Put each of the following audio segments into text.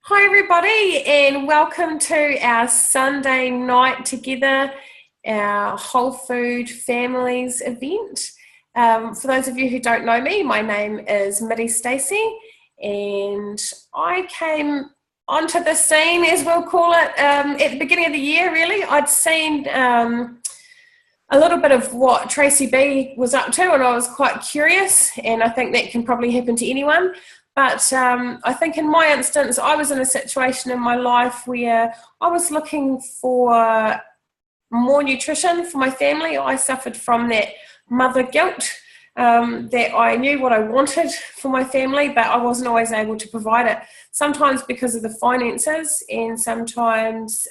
Hi, everybody, and welcome to our Sunday night together, our Wholefood Families event. For those of you who don't know me, my name is Miri Stacey, and I came onto the scene, as we'll call it, at the beginning of the year, really. I'd seen a little bit of what Tracy B was up to, and I was quite curious, and I think that can probably happen to anyone. But I think in my instance, I was in a situation in my life where I was looking for more nutrition for my family. I suffered from that mother guilt, that I knew what I wanted for my family, but I wasn't always able to provide it. Sometimes because of the finances, and sometimes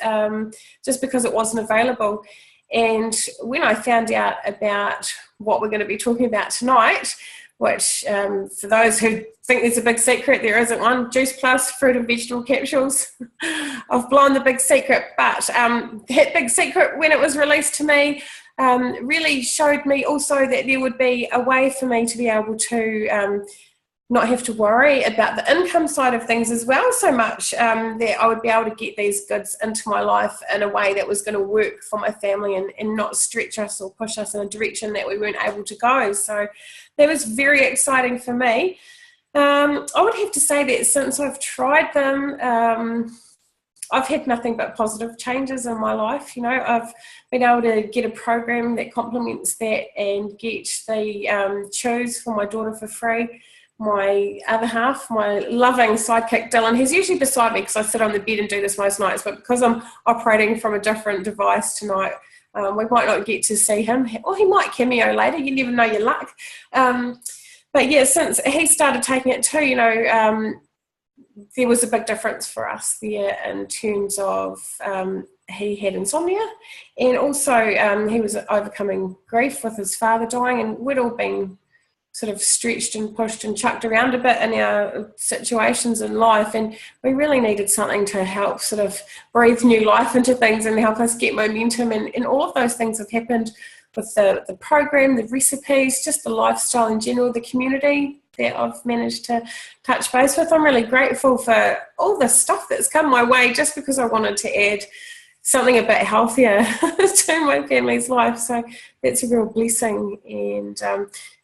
just because it wasn't available. And when I found out about what we're going to be talking about tonight, which for those who think there's a big secret, there isn't one. Juice Plus fruit and vegetable capsules. I've blown the big secret, but that big secret, when it was released to me, really showed me also that there would be a way for me to be able to not have to worry about the income side of things as well so much, that I would be able to get these goods into my life in a way that was going to work for my family and not stretch us or push us in a direction that we weren't able to go. So that was very exciting for me. I would have to say that since I've tried them, I've had nothing but positive changes in my life. You know, I've been able to get a program that complements that and get the chews for my daughter for free. My other half, my loving sidekick Dylan, he's usually beside me because I sit on the bed and do this most nights, but because I'm operating from a different device tonight, we might not get to see him, or he might cameo later. You never know your luck. But yeah, since he started taking it too, you know, there was a big difference for us there in terms of he had insomnia, and also he was overcoming grief with his father dying, and we'd all been sort of stretched and pushed and chucked around a bit in our situations in life, and we really needed something to help sort of breathe new life into things and help us get momentum, and all of those things have happened with the program, the recipes, just the lifestyle in general, the community that I've managed to touch base with. I'm really grateful for all the stuff that's come my way just because I wanted to add something a bit healthier to my family's life. So that's a real blessing, and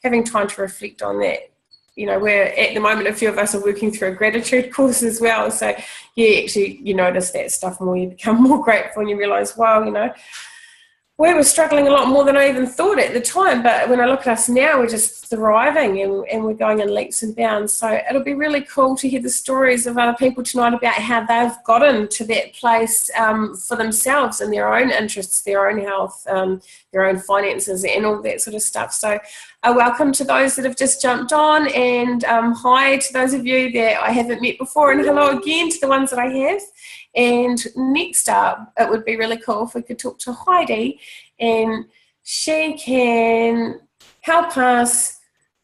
having time to reflect on that. You know, we're at the moment, a few of us are working through a gratitude course as well. So yeah, actually you notice that stuff more, you become more grateful, and you realise, wow, you know, we were struggling a lot more than I even thought at the time, but when I look at us now, we're just thriving, and we're going in leaps and bounds. So it'll be really cool to hear the stories of other people tonight about how they've gotten to that place for themselves and their own interests, their own health, their own finances, and all that sort of stuff. So welcome to those that have just jumped on, and hi to those of you that I haven't met before, and hello again to the ones that I have. And next up, it would be really cool if we could talk to Heidi, and she can help us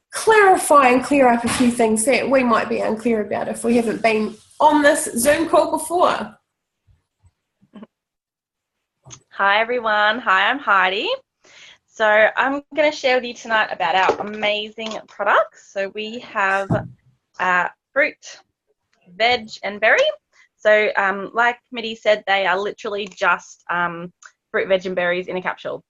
clarify and clear up a few things that we might be unclear about if we haven't been on this Zoom call before. Hi everyone, hi, I'm Heidi. So I'm going to share with you tonight about our amazing products. So we have fruit, veg and berry. So like Mitty said, they are literally just fruit, veg and berries in a capsule.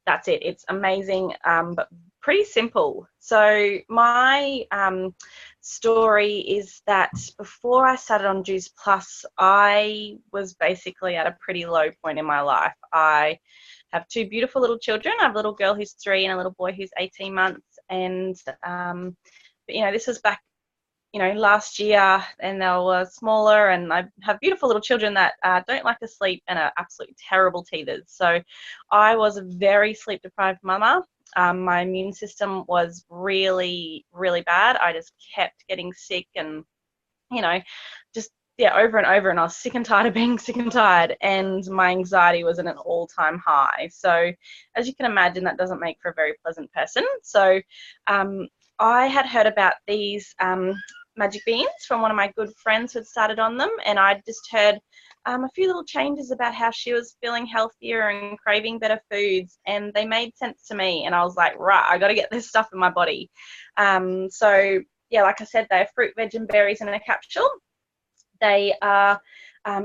That's it. It's amazing, but pretty simple. So my story is that before I started on Juice Plus, I was basically at a pretty low point in my life. I have two beautiful little children. I have a little girl who's 3 and a little boy who's 18 months. And, but, you know, this was back, you know, last year, and they were smaller, and I have beautiful little children that don't like to sleep and are absolutely terrible teethers. So I was a very sleep deprived mama. My immune system was really, really bad. I just kept getting sick, and, you know, just, yeah, over and over, and I was sick and tired of being sick and tired, and my anxiety was at an all-time high. So as you can imagine, that doesn't make for a very pleasant person. So I had heard about these magic beans from one of my good friends who had started on them, and I just heard a few little changes about how she was feeling healthier and craving better foods, and they made sense to me, and I was like, right, I got to get this stuff in my body. So yeah, like I said, they're fruit, veg and berries in a capsule. They are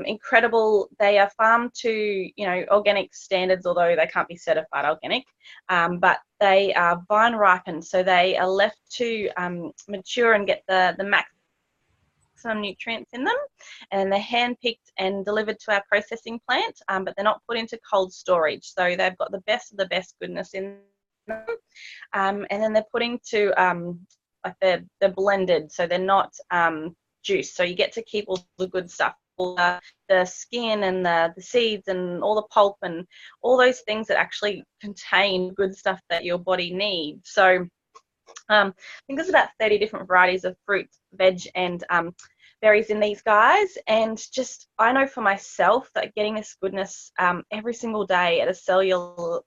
incredible. They are farmed to, you know, organic standards, although they can't be certified organic, but they are vine ripened, so they are left to mature and get the maximum nutrients in them, and they're hand picked and delivered to our processing plant, but they're not put into cold storage, so they've got the best of the best goodness in them, and then they're put into like they're blended, so they're not juice, so you get to keep all the good stuff, all the skin and the seeds and all the pulp and all those things that actually contain good stuff that your body needs. So I think there's about 30 different varieties of fruit, veg, and berries in these guys. And just, I know for myself that getting this goodness every single day at a cellular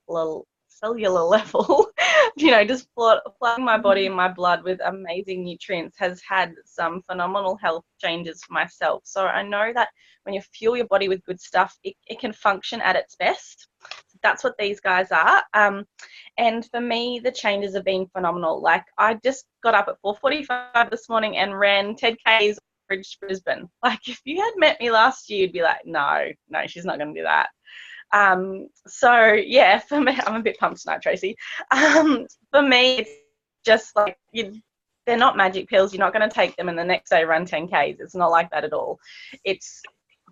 level, you know, just flooding my body and my blood with amazing nutrients has had some phenomenal health changes for myself. So I know that when you fuel your body with good stuff, it can function at its best. That's what these guys are. And for me, the changes have been phenomenal. Like, I just got up at 4:45 this morning and ran 10 Ks Brisbane. Like, if you had met me last year, you'd be like, no, she's not going to do that. So yeah, for me, I'm a bit pumped tonight, Tracy. For me, it's just like, they're not magic pills. You're not going to take them and the next day run 10 Ks. It's not like that at all.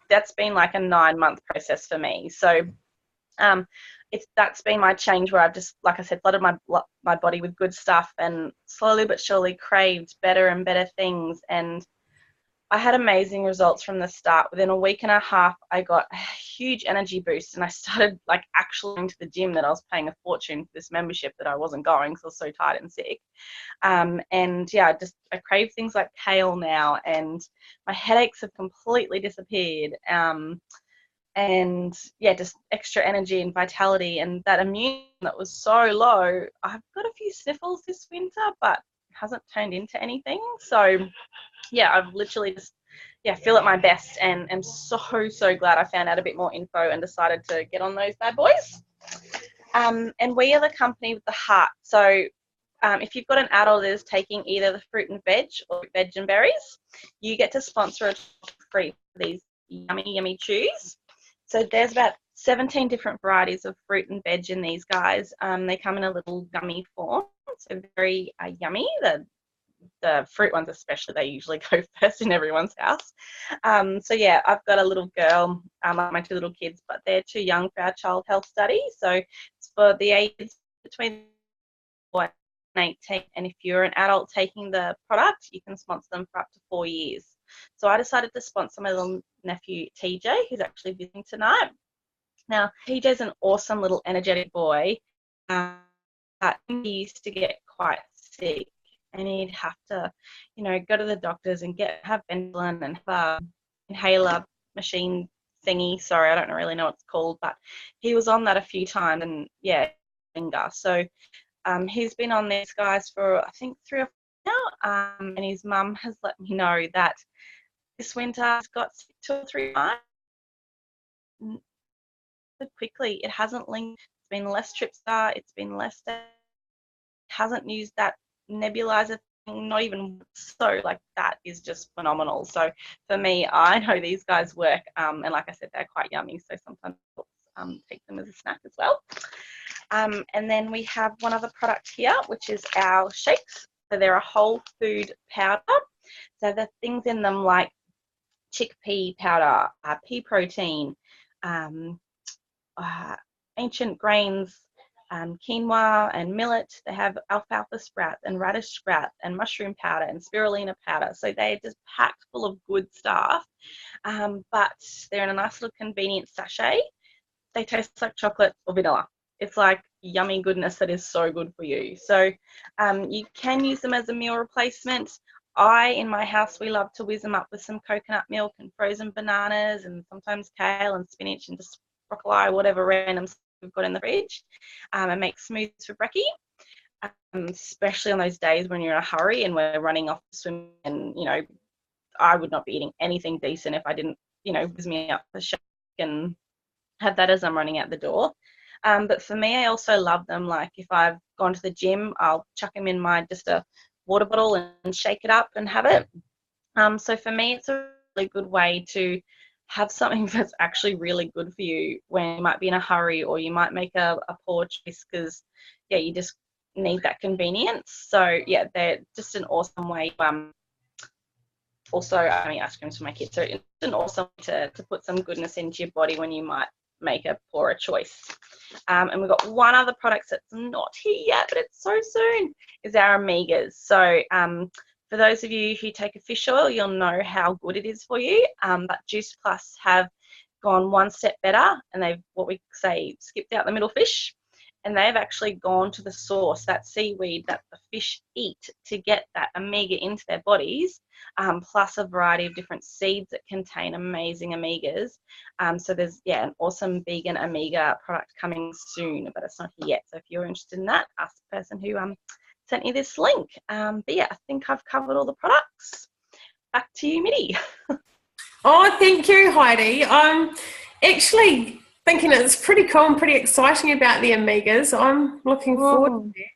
That's been like a 9-month process for me. So that's been my change, where I've just, like I said, flooded my body with good stuff and slowly but surely craved better and better things. And I had amazing results from the start. Within a week and a half, I got a huge energy boost, and I started like actually going to the gym that I was paying a fortune for this membership that I wasn't going because I was so tired and sick. And yeah, I crave things like kale now, and my headaches have completely disappeared. And yeah, just extra energy and vitality, and that immune that was so low. I've got a few sniffles this winter, but it hasn't turned into anything. So yeah, I've literally just feel at my best, and am so glad I found out a bit more info and decided to get on those bad boys. And we are the company with the heart. So if you've got an adult that is taking either the fruit and veg or veg and berries, you get to sponsor a free for these yummy chews. So there's about 17 different varieties of fruit and veg in these guys. They come in a little gummy form, so very yummy. The fruit ones especially, they usually go first in everyone's house. So yeah, I've got a little girl, like my 2 little kids, but they're too young for our child health study. So it's for the ages between 4 and 18. And if you're an adult taking the product, you can sponsor them for up to 4 years. So I decided to sponsor my little nephew, TJ, who's actually visiting tonight. Now, TJ's an awesome little energetic boy. He used to get quite sick, and he'd have to, you know, go to the doctors and have Ventolin and have an inhaler machine thingy. Sorry, I don't really know what it's called, but he was on that a few times, and yeah, so he's been on these guys for I think 3 or 4 now, and his mum has let me know that this winter he's got sick 2 or 3 times. Quickly, it hasn't linked. It's been less trips. It's been less. It hasn't used that nebulizer thing, not even. So like, that is just phenomenal. So for me, I know these guys work, and like I said, they're quite yummy, so sometimes take them as a snack as well. And then we have one other product here, which is our shakes. So they're a whole food powder, so the things in them like chickpea powder, pea protein, ancient grains, quinoa and millet. They have alfalfa sprouts and radish sprouts and mushroom powder and spirulina powder. So they're just packed full of good stuff, but they're in a nice little convenient sachet. They taste like chocolate or vanilla. It's like yummy goodness that is so good for you. So you can use them as a meal replacement. In my house, we love to whiz them up with some coconut milk and frozen bananas and sometimes kale and spinach and just broccoli, whatever random stuff we've got in the fridge, and make smoothies for brekkie, especially on those days when you're in a hurry and we're running off to swim, and, you know, I would not be eating anything decent if I didn't, you know, whiz me up the shake and have that as I'm running out the door. But for me, I also love them. Like, if I've gone to the gym, I'll chuck them in just a water bottle and shake it up and have it. So for me, it's a really good way to have something that's actually really good for you when you might be in a hurry, or you might make a poor choice because, yeah, you just need that convenience. So yeah, they're just an awesome way. Also, I mean, ice creams for my kids, so it's an awesome way to put some goodness into your body when you might make a poorer choice. And we've got one other product that's not here yet, but it's so soon, is our omegas. So for those of you who take a fish oil, you'll know how good it is for you. But Juice Plus have gone one step better, and they've, what we say, skipped out the middle fish, and they've actually gone to the source, that seaweed that the fish eat, to get that omega into their bodies, plus a variety of different seeds that contain amazing omegas. So there's, yeah, an awesome vegan omega product coming soon, but it's not here yet. So if you're interested in that, ask the person who sent you this link. But yeah, I think I've covered all the products. Back to you, Miri. Oh, thank you, Heidi. I'm actually thinking it's pretty cool and pretty exciting about the omegas. I'm looking forward to it.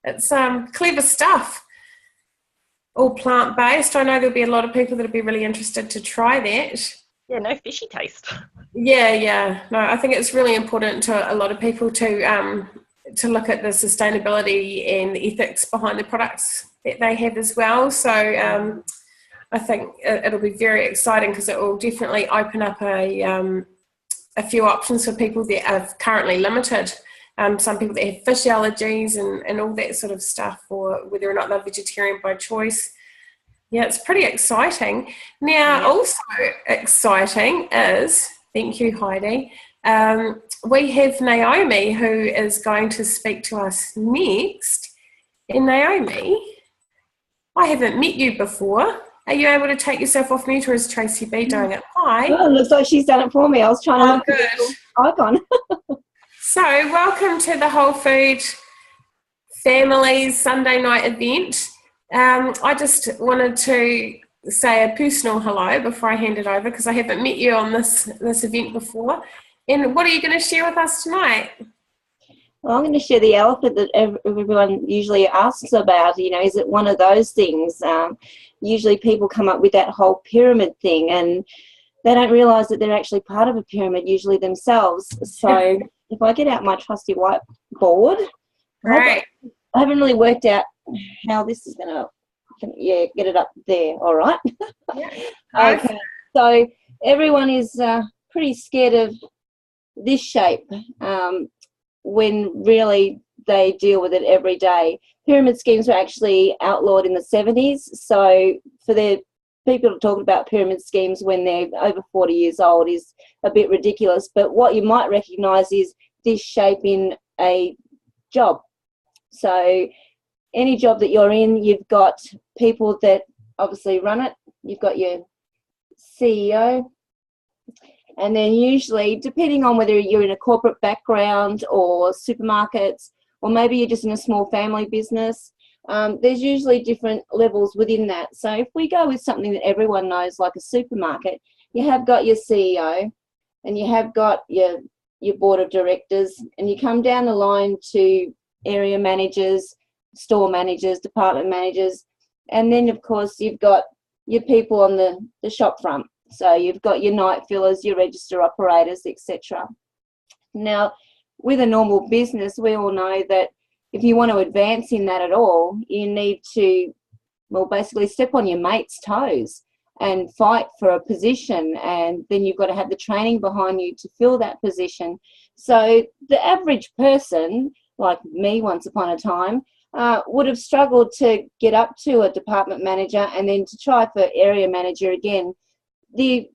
It's clever stuff. All plant-based. I know there'll be a lot of people that'll be really interested to try that. Yeah, no fishy taste. Yeah. No, I think it's really important to a lot of people to look at the sustainability and the ethics behind the products that they have as well. So I think it'll be very exciting, because it will definitely open up a few options for people that are currently limited. Some people that have fish allergies and all that sort of stuff, or whether or not they're vegetarian by choice. Yeah, it's pretty exciting. Now, also exciting is, thank you, Heidi, we have Naomi, who is going to speak to us next. And Naomi, I haven't met you before. Are you able to take yourself off mute, or is Tracy B doing it? Hi. Oh, it looks like she's done it for me. I was trying to look at the icon. So welcome to the Wholefood Families Sunday night event. I just wanted to say a personal hello before I hand it over, because I haven't met you on this event before. And what are you going to share with us tonight? Well, I'm going to share the elephant that everyone usually asks about. You know, is it one of those things? Usually people come up with that whole pyramid thing, and they don't realise that they're actually part of a pyramid, usually themselves. So if I get out my trusty whiteboard, Right. I haven't really worked out how this is going to, get it up there. All right. Yeah. Okay. So everyone is pretty scared of this shape when really they deal with it every day. Pyramid schemes were actually outlawed in the 70s. So for the people to talk about pyramid schemes when they're over 40 years old is a bit ridiculous. But what you might recognise is this shape in a job. So any job that you're in, you've got people that obviously run it. You've got your CEO. And then usually, depending on whether you're in a corporate background or supermarkets, or maybe you're just in a small family business, there's usually different levels within that. So if we go with something that everyone knows, like a supermarket, you have got your CEO and you have got your board of directors, and you come down the line to area managers, store managers, department managers, and then of course you've got your people on the shop front. So you've got your night fillers, your register operators, etc. Now, with a normal business, we all know that if you want to advance in that at all, you need to, well, basically step on your mate's toes and fight for a position, and then you've got to have the training behind you to fill that position. So the average person, like me once upon a time, would have struggled to get up to a department manager and then to try for area manager again. The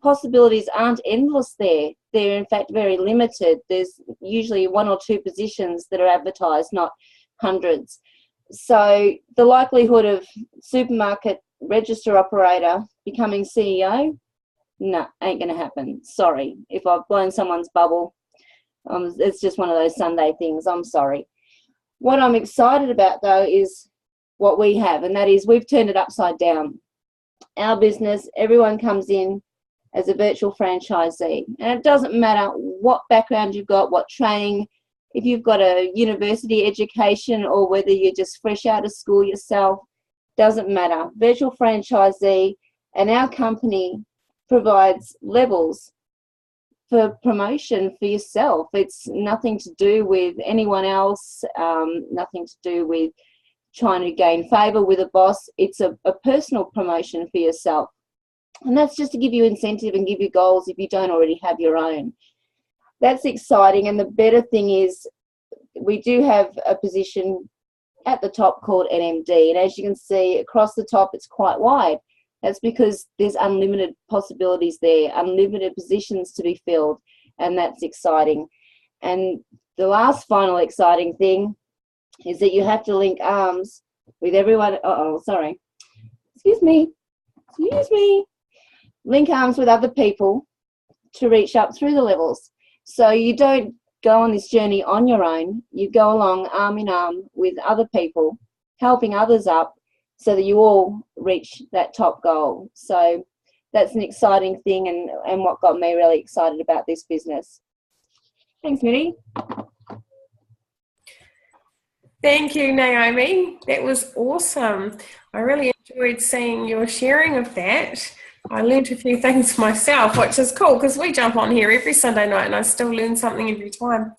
possibilities aren't endless there. They're in fact very limited. There's usually one or two positions that are advertised, not hundreds. So the likelihood of supermarket register operator becoming CEO, no, ain't going to happen. Sorry if I've blown someone's bubble. It's just one of those Sunday things. I'm sorry. What I'm excited about, though, is what we have, and that is we've turned it upside down. Our business, everyone comes in as a virtual franchisee, and it doesn't matter what background you've got, what training, if you've got a university education or whether you're just fresh out of school yourself, doesn't matter. Virtual franchisee, And our company provides levels for promotion for yourself. It's nothing to do with anyone else, nothing to do with trying to gain favour with a boss. It's a personal promotion for yourself. And that's just to give you incentive and give you goals if you don't already have your own. That's exciting. And the better thing is we do have a position at the top called NMD. And as you can see across the top, it's quite wide. That's because there's unlimited possibilities there, unlimited positions to be filled, and that's exciting. And the last final exciting thing is that you have to link arms with everyone. Excuse me. Link arms with other people to reach up through the levels. So you don't go on this journey on your own. You go along arm in arm with other people, helping others up, so that you all reach that top goal. So that's an exciting thing, and what got me really excited about this business. Thanks, Miri. Thank you, Naomi. That was awesome. I really enjoyed seeing your sharing of that. I learned a few things myself, which is cool because we jump on here every Sunday night and I still learn something every time.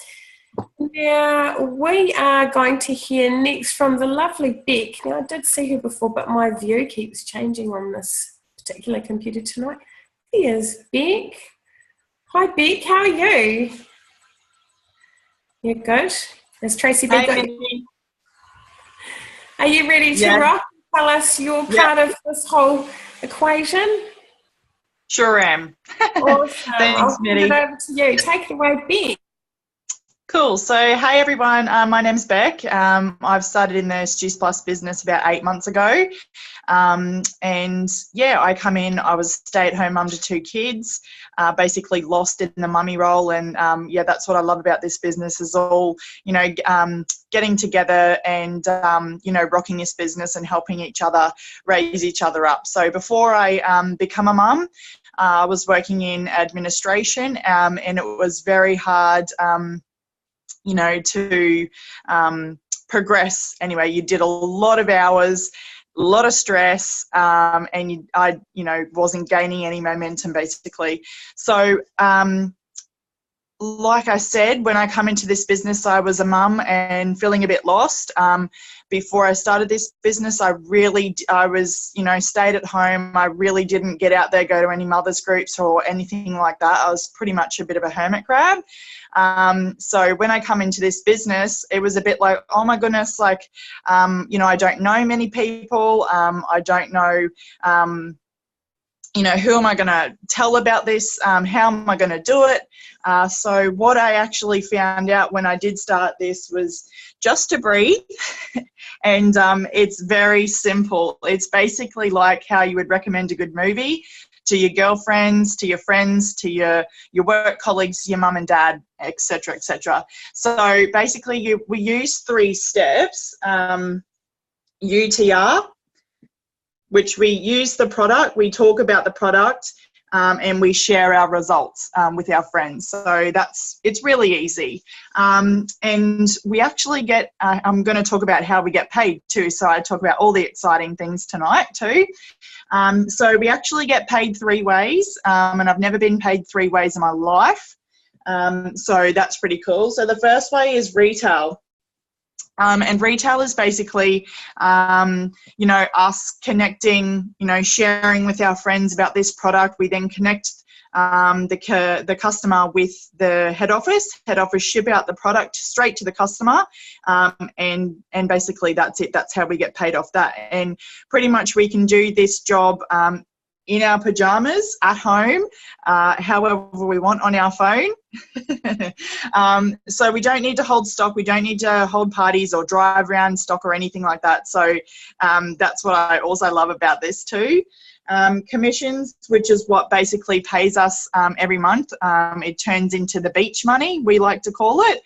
Now, we are going to hear next from the lovely Beck. Now, I did see her before, but my view keeps changing on this particular computer tonight. Here's Beck. Hi, Beck. How are you? You're good. Has Tracy been good? Are you ready to rock? Tell us your part of this whole equation. Sure am. Awesome. Thanks, Miri. I'll hand it over to you. Take it away, Beck. Cool. So, hey everyone, my name's Beck. I've started in the Stews Plus business about 8 months ago. And yeah, I come in, I was stay-at-home mum to 2 kids, basically lost in the mummy role. And yeah, that's what I love about this business is all, getting together and, rocking this business and helping each other raise each other up. So before I become a mum, I was working in administration and it was very hard, to progress. Anyway, you did a lot of hours, a lot of stress, and I wasn't gaining any momentum basically. So, like I said, when I come into this business, I was a mum and feeling a bit lost. Before I started this business, I was, stayed at home. I really didn't get out there, go to any mothers groups or anything like that. I was pretty much a bit of a hermit crab. So when I come into this business, it was a bit like, oh my goodness, I don't know many people. I don't know, who am I going to tell about this? How am I going to do it? So what I actually found out when I did start this was just to breathe. And it's very simple. It's basically like how you would recommend a good movie to your girlfriends, to your friends, to your work colleagues, your mum and dad, etc., etc. So basically we use 3 steps, UTR, which we use the product, we talk about the product, and we share our results with our friends. So it's really easy. And we actually get, I'm going to talk about how we get paid too. So I talk about all the exciting things tonight too. So we actually get paid 3 ways, and I've never been paid 3 ways in my life. So that's pretty cool. So the first way is retail. And retail is basically, us connecting, sharing with our friends about this product. We then connect the customer with the head office. Head office ship out the product straight to the customer, and basically that's it. That's how we get paid off that. And pretty much we can do this job in our pajamas at home, however we want on our phone. So we don't need to hold stock. We don't need to hold parties or drive around stock or anything like that. So that's what I also love about this too. Commissions, which is what basically pays us every month. It turns into the beach money, we like to call it,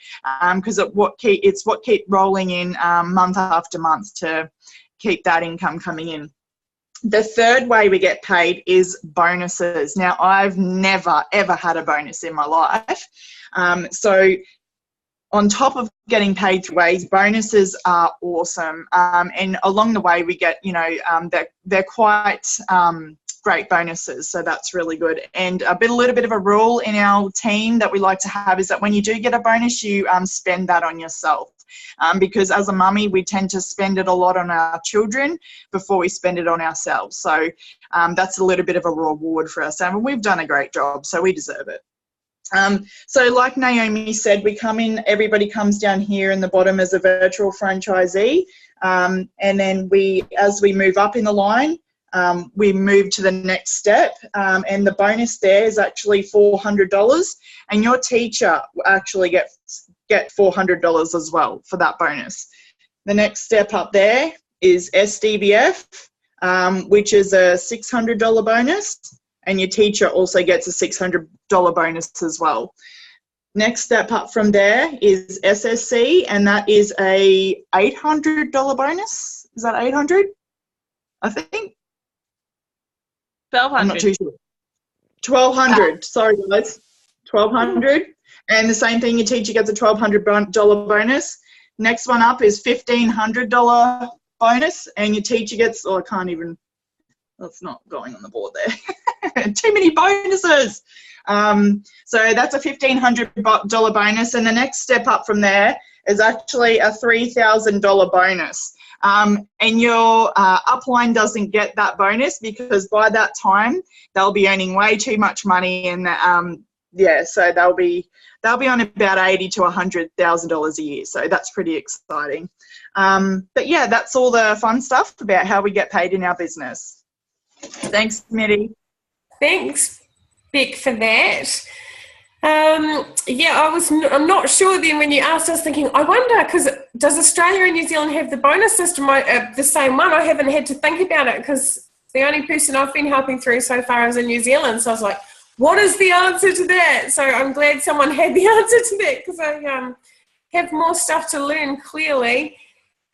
because it's what keep rolling in month after month to keep that income coming in. The third way we get paid is bonuses. Now, I've never, ever had a bonus in my life. So on top of getting paid through ways, bonuses are awesome. And along the way, we get, they're quite great bonuses. So that's really good. And a little bit of a rule in our team that we like to have is that when you do get a bonus, you spend that on yourself. Because as a mummy, we tend to spend it a lot on our children before we spend it on ourselves. So that's a little bit of a reward for us. And we've done a great job, so we deserve it. So like Naomi said, we come in, everybody comes down here in the bottom as a virtual franchisee. And then as we move up in the line, we move to the next step. And the bonus there is actually $400. And your teacher will actually get $400 as well for that bonus. The next step up there is SDBF, which is a $600 bonus. And your teacher also gets a $600 bonus as well. Next step up from there is SSC, and that is a $800 bonus. Is that 800? I think. 1,200. I'm not too sure. 1,200. Sorry, guys. 1,200. And the same thing, your teacher gets a $1,200 bonus. Next one up is $1,500 bonus, and your teacher gets, I can't even. That's not going on the board there. Too many bonuses. So that's a $1,500 bonus. And the next step up from there is actually a $3,000 bonus. And your upline doesn't get that bonus because by that time they'll be earning way too much money. And so they'll be on about $80,000 to $100,000 a year. So that's pretty exciting. But yeah, that's all the fun stuff about how we get paid in our business. Thanks, Miri. Thanks, Beck, for that. I'm not sure then when you asked, I was thinking, I wonder, because does Australia and New Zealand have the bonus system, the same one? I haven't had to think about it because the only person I've been helping through so far is in New Zealand. So I was like, what is the answer to that? So I'm glad someone had the answer to that because I have more stuff to learn, clearly.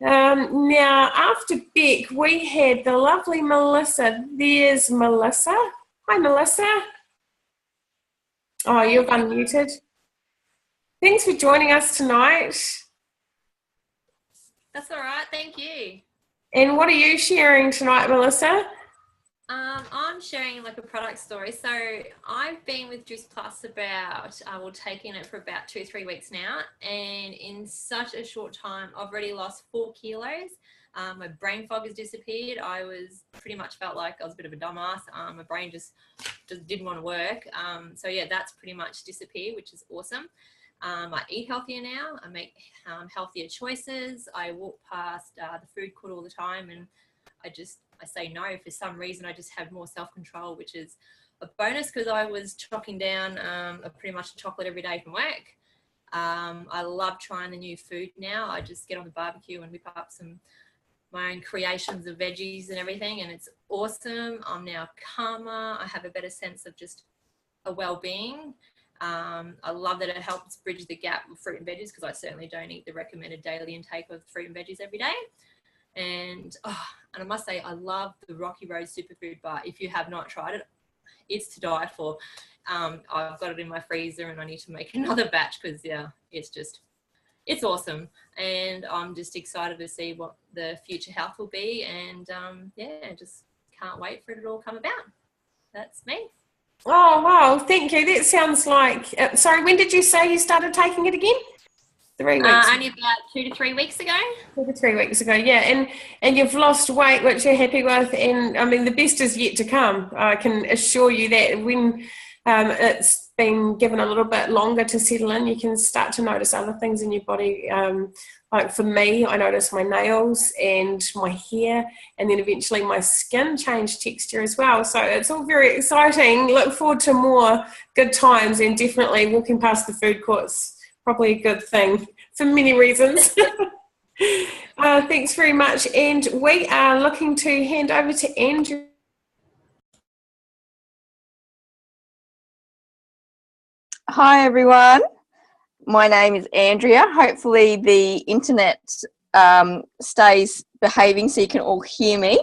Now, after Beck, we had the lovely Melissa. There's Melissa. Hi, Melissa. Oh, you're unmuted. Thanks for joining us tonight. That's all right. Thank you. And what are you sharing tonight, Melissa? I'm sharing like a product story. So I've been with Juice Plus taking it for about 2-3 weeks now. And in such a short time, I've already lost 4 kilos. My brain fog has disappeared. I was pretty much felt like I was a bit of a dumbass. My brain just didn't want to work. So yeah, that's pretty much disappeared, which is awesome. I eat healthier now. I make healthier choices. I walk past the food court all the time and I say no. For some reason, I just have more self-control, which is a bonus because I was chocking down pretty much chocolate every day from work. I love trying the new food now. I just get on the barbecue and whip up my own creations of veggies and everything, and it's awesome. I'm now calmer. I have a better sense of just a well-being. I love that it helps bridge the gap with fruit and veggies because I certainly don't eat the recommended daily intake of fruit and veggies every day. And I must say, I love the Rocky Road Superfood Bar. If you have not tried it, it's to die for. I've got it in my freezer and I need to make another batch because, yeah, it's awesome. And I'm just excited to see what the future health will be. And, just can't wait for it to all come about. That's me. Oh, wow. Thank you. That sounds like... sorry, when did you say you started taking it again? 3 weeks. Only about 2 to 3 weeks ago. 2 to 3 weeks ago, yeah. And you've lost weight, which you're happy with. And, I mean, the best is yet to come. I can assure you that when it's been given a little bit longer to settle in, you can start to notice other things in your body. Like for me, I notice my nails and my hair, and then eventually my skin changed texture as well. So it's all very exciting. Look forward to more good times, and definitely walking past the food courts probably a good thing for many reasons. Thanks very much. And we are looking to hand over to Andrew. Hi everyone, my name is Andrea. Hopefully the internet stays behaving so you can all hear me.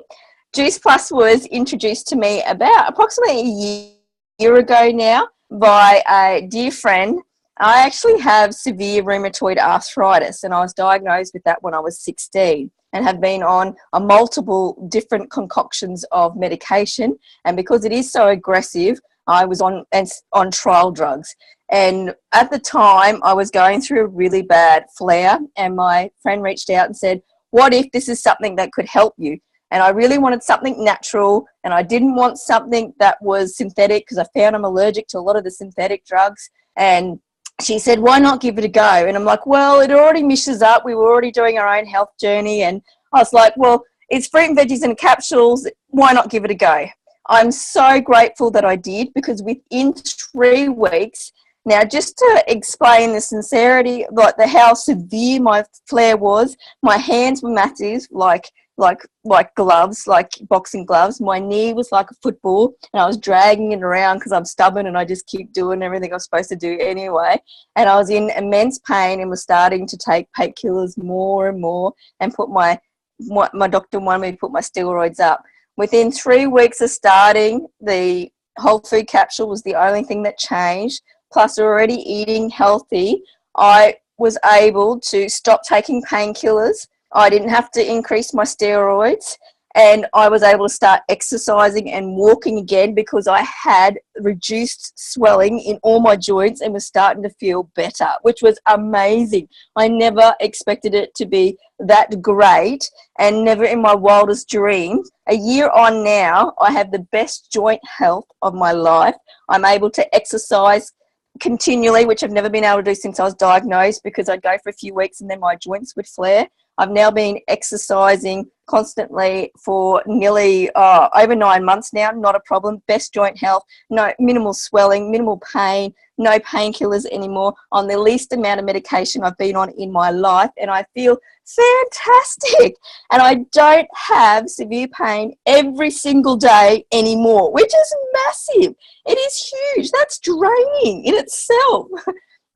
Juice Plus was introduced to me about approximately a year ago now by a dear friend I actually have severe rheumatoid arthritis, and I was diagnosed with that when I was 16 and have been on a multiple different concoctions of medication. And because it is so aggressive, I was on trial drugs. And at the time, I was going through a really bad flare, and my friend reached out and said, what if this is something that could help you? And I really wanted something natural, and I didn't want something that was synthetic, because I found I'm allergic to a lot of the synthetic drugs. And she said, why not give it a go? And I'm like, well, it already meshes up. We were already doing our own health journey. And I was like, well, it's fruit and veggies and capsules. Why not give it a go? I'm so grateful that I did, because within 3 weeks, now just to explain the sincerity, like how severe my flare was, my hands were massive, like gloves, like boxing gloves. My knee was like a football, and I was dragging it around because I'm stubborn and I just keep doing everything I'm supposed to do anyway. And I was in immense pain and was starting to take painkillers more and more, and my doctor wanted me to put my steroids up. Within 3 weeks of starting, the whole food capsule was the only thing that changed. Plus already eating healthy, I was able to stop taking painkillers. I didn't have to increase my steroids, and I was able to start exercising and walking again, because I had reduced swelling in all my joints and was starting to feel better, which was amazing. I never expected it to be that great, and never in my wildest dreams. A year on now, I have the best joint health of my life. I'm able to exercise continually, which I've never been able to do since I was diagnosed, because I'd go for a few weeks and then my joints would flare. I've now been exercising constantly for nearly over 9 months now, not a problem. Best joint health, no minimal swelling, minimal pain, no painkillers anymore, on the least amount of medication I've been on in my life, and I feel fantastic. And I don't have severe pain every single day anymore, which is massive. It is huge. That's draining in itself.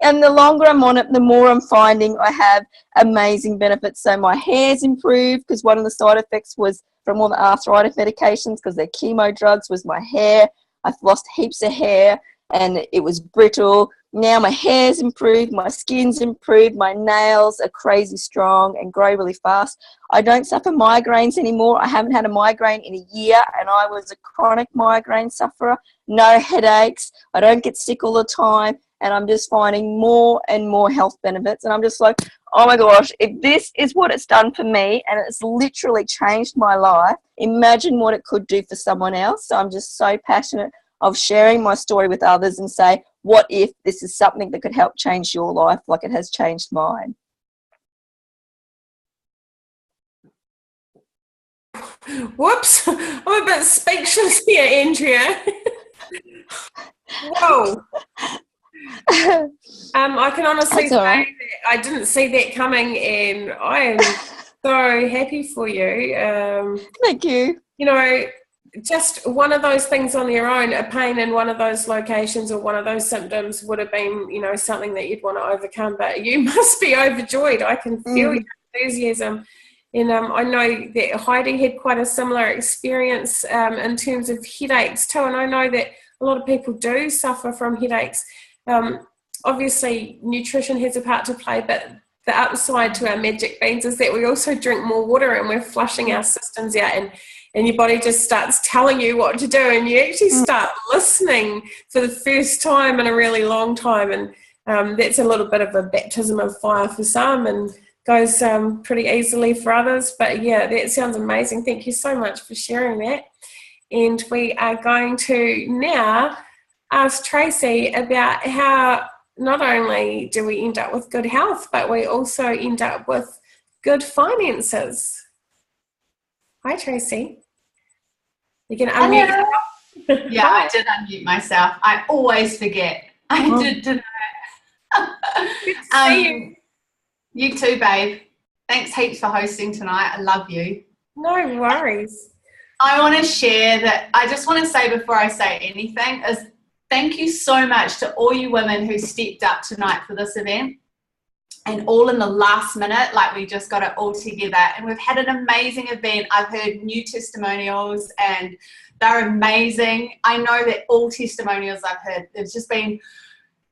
And the longer I'm on it, the more I'm finding I have amazing benefits. So my hair's improved, because one of the side effects was from all the arthritis medications, because they're chemo drugs, was my hair. I've lost heaps of hair and it was brittle. Now my hair's improved, my skin's improved, my nails are crazy strong and grow really fast. I don't suffer migraines anymore. I haven't had a migraine in a year, and I was a chronic migraine sufferer. No headaches. I don't get sick all the time. And I'm just finding more and more health benefits. And I'm just like, oh my gosh, if this is what it's done for me and it's literally changed my life, imagine what it could do for someone else. So I'm just so passionate of sharing my story with others and say, what if this is something that could help change your life like it has changed mine? Whoops, I'm a bit speechless here, Andrea. Whoa. I can honestly say that I didn't see that coming, and I am so happy for you. Thank you. You know, just one of those things on your own, a pain in one of those locations or one of those symptoms would have been, you know, something that you'd want to overcome, but you must be overjoyed. I can feel your enthusiasm. And I know that Heidi had quite a similar experience in terms of headaches too, and I know that a lot of people do suffer from headaches. Obviously nutrition has a part to play, but the upside to our magic beans is that we also drink more water and we're flushing our systems out, and your body just starts telling you what to do, and you actually start listening for the first time in a really long time. And that's a little bit of a baptism of fire for some and goes pretty easily for others. But yeah, that sounds amazing. Thank you so much for sharing that. And we are going to now ask Tracy about how not only do we end up with good health, but we also end up with good finances. Hi, Tracy. You can unmute. Yeah, I did unmute myself. I always forget. I did today. Good to see you. You too, babe. Thanks heaps for hosting tonight. I love you. No worries. I want to share that. I just want to say before I say anything is thank you so much to all you women who stepped up tonight for this event, and all in the last minute, like we just got it all together, and we've had an amazing event. I've heard new testimonials and they're amazing. I know that all testimonials I've heard, there's just been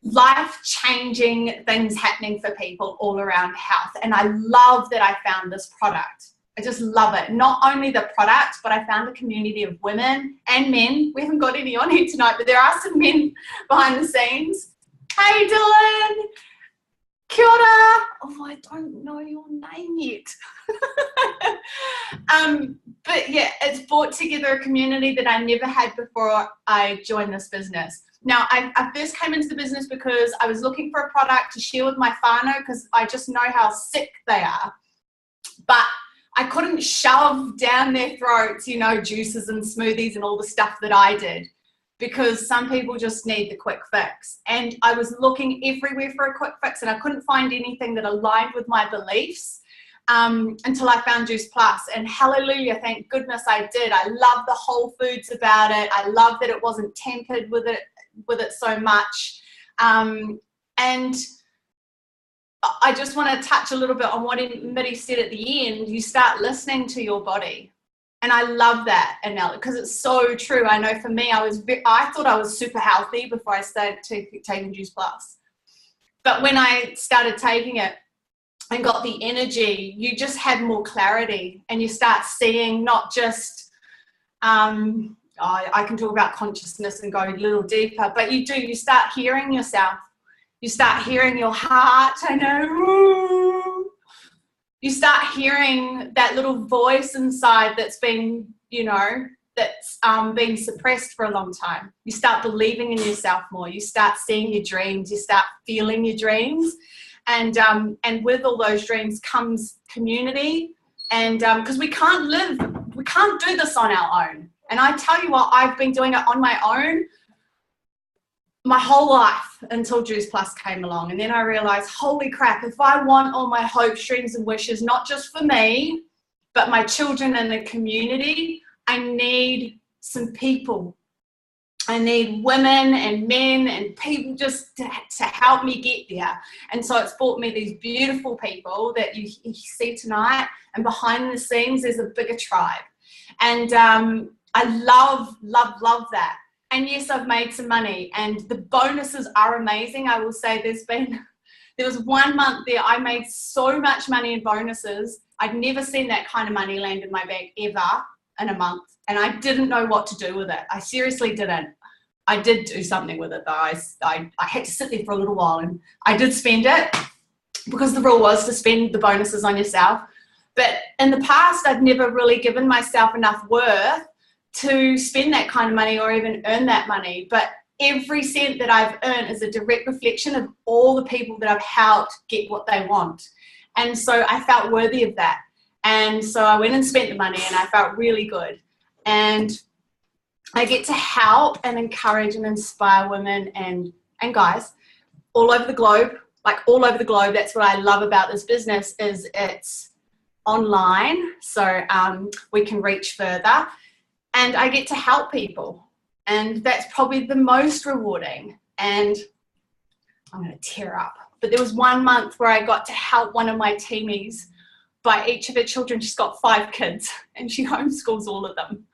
life-changing things happening for people all around health. And I love that I found this product. I just love it. Not only the product, but I found a community of women and men. We haven't got any on here tonight, but there are some men behind the scenes. Hey, Dylan. Kia ora. Oh, I don't know your name yet. But yeah, it's brought together a community that I never had before I joined this business. Now, I first came into the business because I was looking for a product to share with my whānau because I just know how sick they are. But I couldn't shove down their throats, you know, juices and smoothies and all the stuff that I did, because some people just need the quick fix. And I was looking everywhere for a quick fix and I couldn't find anything that aligned with my beliefs until I found Juice Plus. And hallelujah, thank goodness I did. I love the whole foods about it. I love that it wasn't tempered with it so much. And I just want to touch a little bit on what Miri said at the end. You start listening to your body. And I love that analogy because it's so true. I know for me, I thought I was super healthy before I started taking Juice Plus. But when I started taking it and got the energy, you just have more clarity and you start seeing not just, I can talk about consciousness and go a little deeper, but you start hearing yourself. You start hearing your heart, I know. You start hearing that little voice inside that's been, you know, that's been suppressed for a long time. You start believing in yourself more. You start seeing your dreams. You start feeling your dreams. And with all those dreams comes community. And because we can't do this on our own. And I tell you what, I've been doing it on my own my whole life until Juice Plus came along. And then I realized, holy crap, if I want all my hopes, dreams and wishes, not just for me, but my children and the community, I need some people. I need women and men and people just to help me get there. And so it's brought me these beautiful people that you see tonight. And behind the scenes, there's a bigger tribe. And I love, love, love that. And yes, I've made some money and the bonuses are amazing. I will say there was 1 month there I made so much money in bonuses. I'd never seen that kind of money land in my bank ever in a month. And I didn't know what to do with it. I seriously didn't. I did do something with it though. I had to sit there for a little while and I did spend it because the rule was to spend the bonuses on yourself. But in the past, I'd never really given myself enough worth to spend that kind of money or even earn that money. But every cent that I've earned is a direct reflection of all the people that I've helped get what they want. And so I felt worthy of that. And so I went and spent the money and I felt really good. And I get to help and encourage and inspire women and guys all over the globe, like all over the globe. That's what I love about this business is it's online. So we can reach further. And I get to help people. And that's probably the most rewarding. And I'm going to tear up. But there was 1 month where I got to help one of my teamies by each of her children. She's got 5 kids and she homeschools all of them.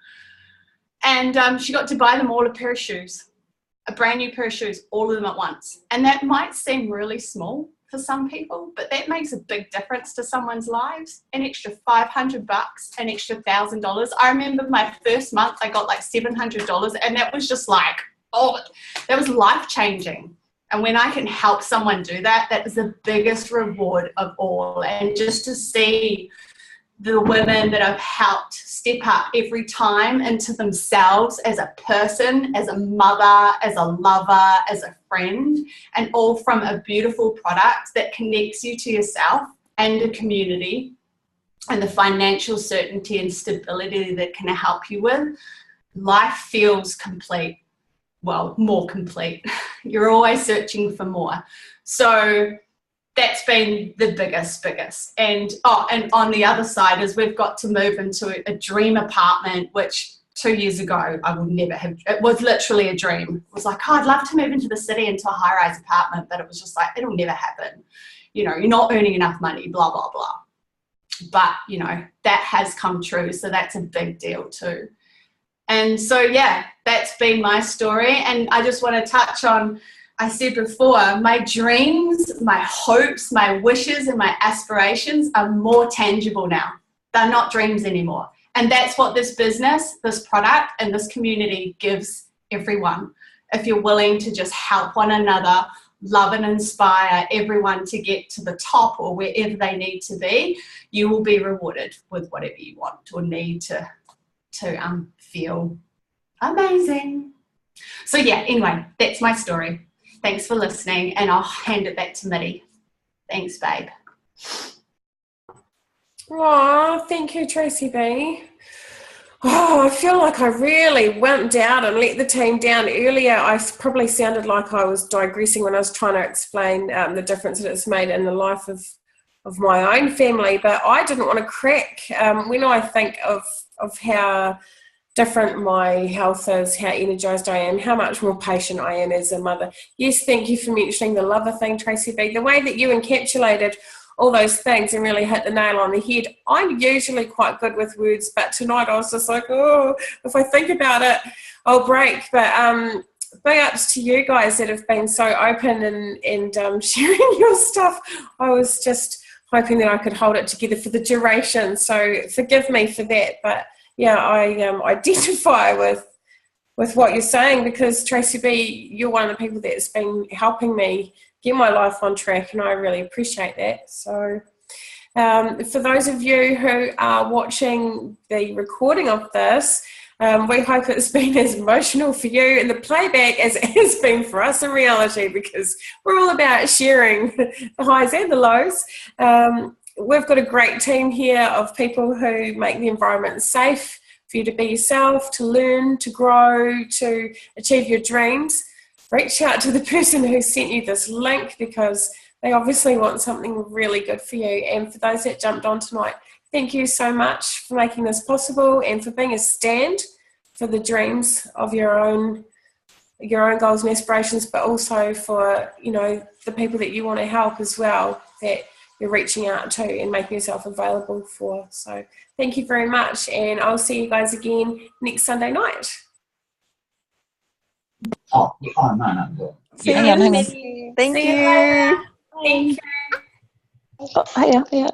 And she got to buy them all a pair of shoes, a brand new pair of shoes, all of them at once. And that might seem really small for some people, but that makes a big difference to someone's lives. An extra $500, an extra $1,000. I remember my first month, I got like $700 and that was just like, oh, that was life-changing. And when I can help someone do that, that is the biggest reward of all. And just to see the women that I've helped step up every time into themselves as a person, as a mother, as a lover, as a friend, and all from a beautiful product that connects you to yourself and the community and the financial certainty and stability that can help you with, life feels complete. Well, more complete. You're always searching for more. So that's been the biggest. And on the other side is we've got to move into a dream apartment, which 2 years ago I would never have. It was literally a dream. It was like, oh, I'd love to move into the city into a high-rise apartment, but it was just like, it'll never happen. You know, you're not earning enough money, blah, blah, blah. But, you know, that has come true. So that's a big deal too. And so, yeah, that's been my story. And I just want to touch on I said before, my dreams, my hopes, my wishes, and my aspirations are more tangible now. They're not dreams anymore. And that's what this business, this product, and this community gives everyone. If you're willing to just help one another, love and inspire everyone to get to the top or wherever they need to be, you will be rewarded with whatever you want or need to feel amazing. So yeah, anyway, that's my story. Thanks for listening, and I'll hand it back to Miri. Thanks, babe. Oh, thank you, Tracy B. Oh, I feel like I really went down and let the team down earlier. I probably sounded like I was digressing when I was trying to explain the difference that it's made in the life of my own family, but I didn't want to crack. When I think of how different my health is, how energized I am, how much more patient I am as a mother. Yes, thank you for mentioning the lover thing, Tracy B. The way that you encapsulated all those things and really hit the nail on the head. I'm usually quite good with words, but tonight I was just like, oh, if I think about it, I'll break. But big ups to you guys that have been so open and sharing your stuff. I was just hoping that I could hold it together for the duration, so forgive me for that. But yeah, I identify with what you're saying, because Tracy B, you're one of the people that's been helping me get my life on track, and I really appreciate that. So for those of you who are watching the recording of this, we hope it's been as emotional for you in the playback as it has been for us in reality, because we're all about sharing the highs and the lows. We've got a great team here of people who make the environment safe for you to be yourself, to learn, to grow, to achieve your dreams. Reach out to the person who sent you this link, because they obviously want something really good for you. And for those that jumped on tonight, thank you so much for making this possible and for being a stand for the dreams of your own goals and aspirations, but also for, you know, the people that you want to help as well, that you're reaching out to and making yourself available for. So thank you very much, and I'll see you guys again next Sunday night. Oh, no. Hang on. Thank See you you. later. Thank you. Oh, hiya.